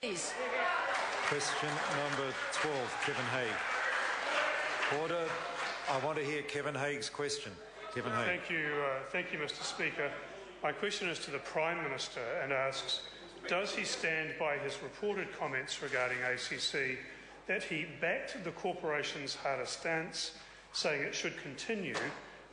Please. Question number 12, Kevin Hague. Order. I want to hear Kevin Hague's question. Kevin Hague. Thank you, Mr. Speaker. My question is to the Prime Minister and asks, does he stand by his reported comments regarding ACC that he backed the corporation's harder stance, saying it should continue,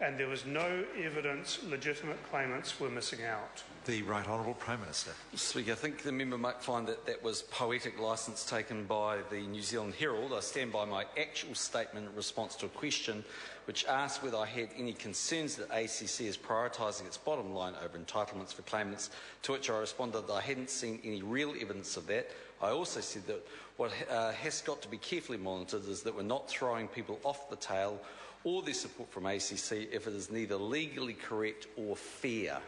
and there was no evidence legitimate claimants were missing out? The Right Honourable Prime Minister. Mr. Speaker, I think the member might find that that was poetic licence taken by the New Zealand Herald. I stand by my actual statement in response to a question which asked whether I had any concerns that ACC is prioritising its bottom line over entitlements for claimants, to which I responded that I hadn't seen any real evidence of that. I also said that what has got to be carefully monitored is that we're not throwing people off the tail or their support from ACC if it is neither legally correct or fair.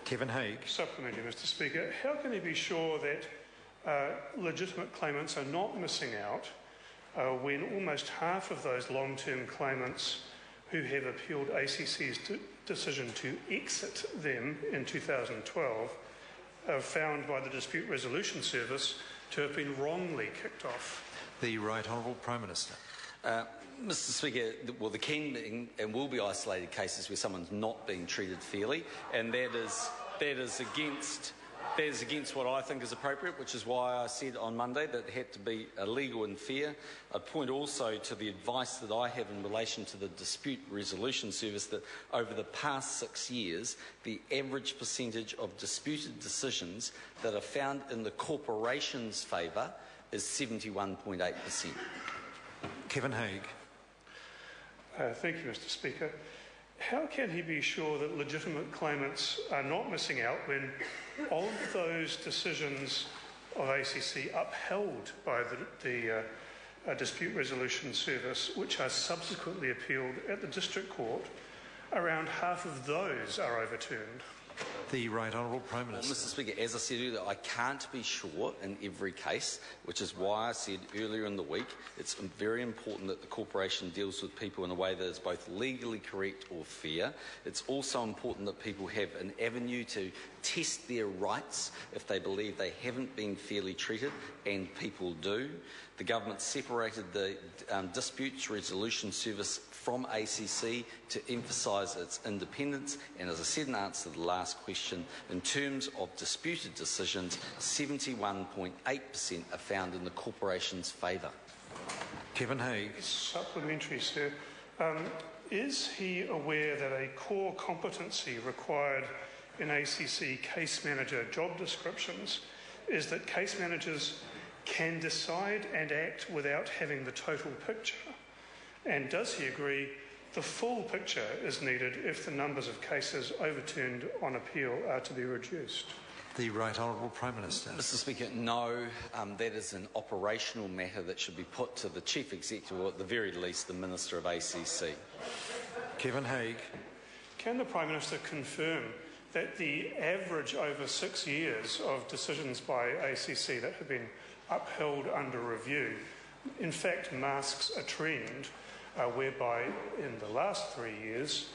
Kevin Hague. Supplementary, Mr. Speaker. How can he be sure that legitimate claimants are not missing out when almost half of those long-term claimants who have appealed ACC's decision to exit them in 2012 are found by the Dispute Resolution Service to have been wrongly kicked off? The Right Honourable Prime Minister. Mr. Speaker, well, there can be and will be isolated cases where someone's not being treated fairly, and that is against what I think is appropriate, which is why I said on Monday that it had to be legal and fair. I'd point also to the advice that I have in relation to the Dispute Resolution Service that over the past 6 years, the average percentage of disputed decisions that are found in the corporation's favour is 71.8%. Kevin Hague. Thank you, Mr. Speaker. How can he be sure that legitimate claimants are not missing out when of those decisions of ACC upheld by the Dispute Resolution Service, which are subsequently appealed at the District Court, around half of those are overturned? The Right Honourable Prime Minister. Well, Mr. Speaker, as I said earlier, I can't be sure in every case, which is why I said earlier in the week it's very important that the corporation deals with people in a way that is both legally correct or fair. It's also important that people have an avenue to test their rights if they believe they haven't been fairly treated, and people do. The government separated the Disputes Resolution Service from ACC to emphasise its independence, and as I said in answer to the last question, in terms of disputed decisions, 71.8% are found in the corporation's favour. Kevin Hague. Supplementary, sir. Is he aware that a core competency required in ACC case manager job descriptions is that case managers can decide and act without having the total picture? And does he agree the full picture is needed if the numbers of cases overturned on appeal are to be reduced? The Right Honourable Prime Minister. Mr. Speaker, no, that is an operational matter that should be put to the Chief Executive, or at the very least the Minister of ACC. Kevin Hague. Can the Prime Minister confirm that the average over 6 years of decisions by ACC that have been upheld under review in fact masks a trend whereby in the last 3 years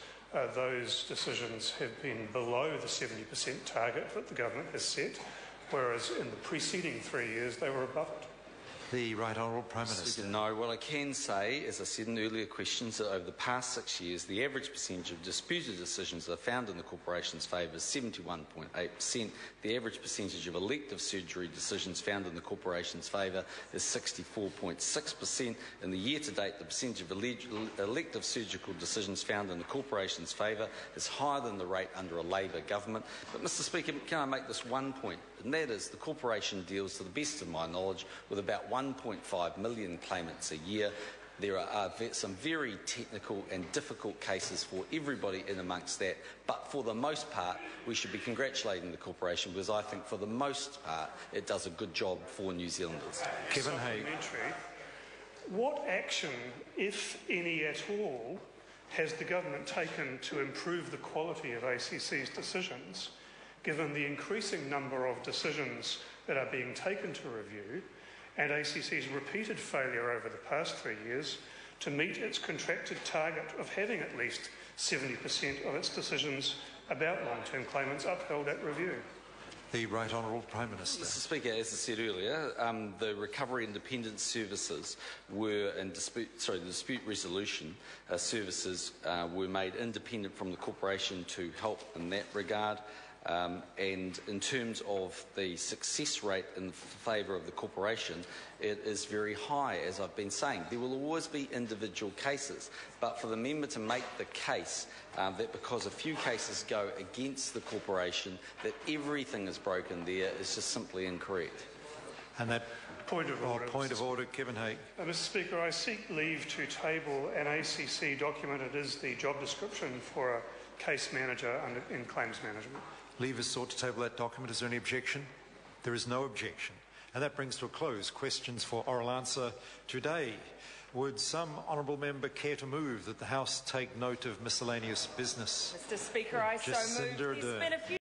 those decisions have been below the 70% target that the government has set, whereas in the preceding 3 years they were above it? The Right Honourable Prime Minister. No, what I can say, as I said in earlier questions, that over the past 6 years, the average percentage of disputed decisions that are found in the corporation's favour is 71.8%. The average percentage of elective surgery decisions found in the corporation's favour is 64.6%. In the year to date, the percentage of elective surgical decisions found in the corporation's favour is higher than the rate under a Labour government. But, Mr. Speaker, can I make this one point? And that is, the corporation deals, to the best of my knowledge, with about 1.5 million claimants a year. There are some very technical and difficult cases for everybody in amongst that, but for the most part we should be congratulating the corporation because I think for the most part it does a good job for New Zealanders. Kevin Hague. What action, if any at all, has the government taken to improve the quality of ACC's decisions, given the increasing number of decisions that are being taken to review and ACC's repeated failure over the past 3 years to meet its contracted target of having at least 70% of its decisions about long-term claimants upheld at review? The Right Honourable Prime Minister. Mr. Speaker, as I said earlier, the recovery and dependence services were, and the dispute resolution services were made independent from the corporation to help in that regard. And in terms of the success rate in favour of the corporation, it is very high, as I've been saying. There will always be individual cases, but for the member to make the case that because a few cases go against the corporation, that everything is broken there is just simply incorrect. And that Point of order. Point of order, Kevin Hague. Mr. Speaker, I seek leave to table an ACC document. It is the job description for a case manager in claims management. Leave is sought to table that document. Is there any objection? There is no objection. And that brings to a close questions for oral answer today. Would some honourable member care to move that the House take note of miscellaneous business? Mr. Speaker, I so move. There's been a few